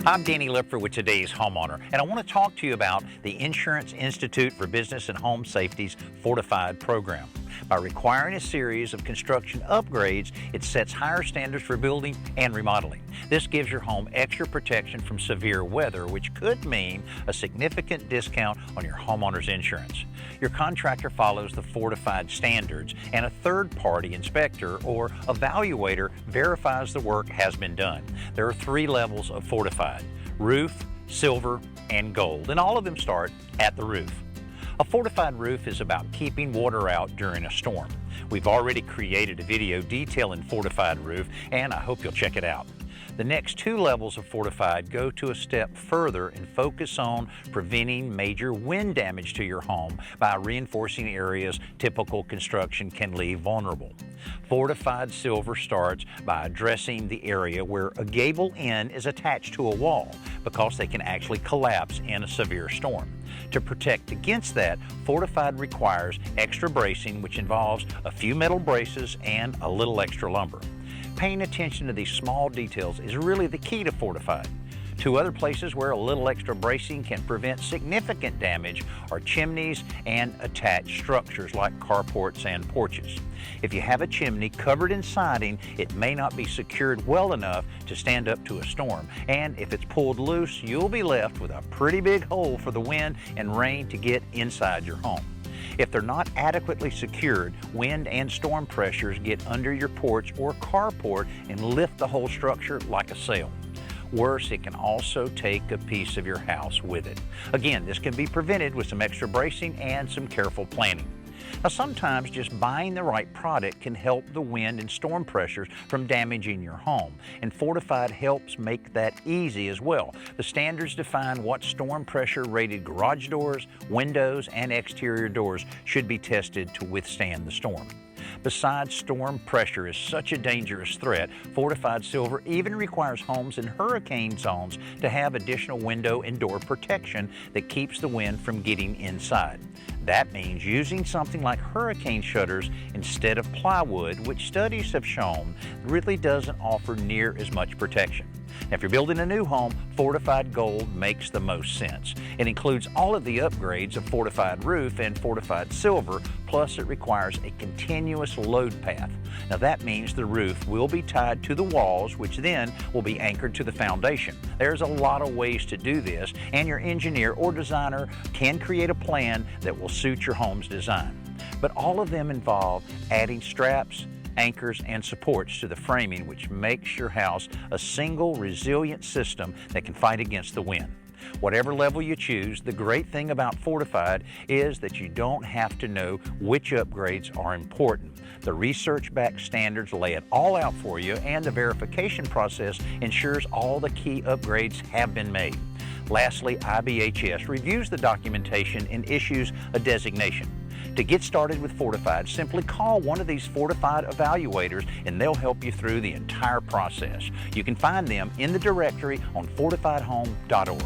I'm Danny Lipford with today's Homeowner, and I want to talk to you about the Insurance Institute for Business and Home Safety's FORTIFIED program. By requiring a series of construction upgrades, it sets higher standards for building and remodeling. This gives your home extra protection from severe weather, which could mean a significant discount on your homeowner's insurance. Your contractor follows the FORTIFIED standards, and a third-party inspector or evaluator verifies the work has been done. There are 3 levels of FORTIFIED: roof, silver, and gold, and all of them start at the roof. A fortified roof is about keeping water out during a storm. We've already created a video detailing fortified roof, and I hope you'll check it out. The next 2 levels of fortified go to a step further and focus on preventing major wind damage to your home by reinforcing areas typical construction can leave vulnerable. Fortified silver starts by addressing the area where a gable end is attached to a wall, because they can actually collapse in a severe storm. To protect against that, fortified requires extra bracing, which involves a few metal braces and a little extra lumber. Paying attention to these small details is really the key to fortified. 2 other places where a little extra bracing can prevent significant damage are chimneys and attached structures like carports and porches. If you have a chimney covered in siding, it may not be secured well enough to stand up to a storm, and if it's pulled loose, you'll be left with a pretty big hole for the wind and rain to get inside your home. If they're not adequately secured, wind and storm pressures get under your porch or carport and lift the whole structure like a sail. Worse, it can also take a piece of your house with it. Again, this can be prevented with some extra bracing and some careful planning. Now, sometimes just buying the right product can help the wind and storm pressures from damaging your home, and Fortified helps make that easy as well. The standards define what storm pressure rated garage doors, windows, and exterior doors should be tested to withstand the storm. Besides, storm pressure is such a dangerous threat, Fortified Silver even requires homes in hurricane zones to have additional window and door protection that keeps the wind from getting inside. That means using something like hurricane shutters instead of plywood, which studies have shown really doesn't offer near as much protection. Now, if you're building a new home, Fortified Gold makes the most sense. It includes all of the upgrades of Fortified Roof and Fortified Silver, plus it requires a continuous load path. Now, that means the roof will be tied to the walls, which then will be anchored to the foundation. There's a lot of ways to do this, and your engineer or designer can create a plan that will suit your home's design. But all of them involve adding straps, anchors, and supports to the framing, which makes your house a single resilient system that can fight against the wind. Whatever level you choose, the great thing about Fortified is that you don't have to know which upgrades are important. The research-backed standards lay it all out for you, and the verification process ensures all the key upgrades have been made. Lastly, IBHS reviews the documentation and issues a designation. To get started with Fortified, simply call one of these Fortified evaluators and they'll help you through the entire process. You can find them in the directory on fortifiedhome.org.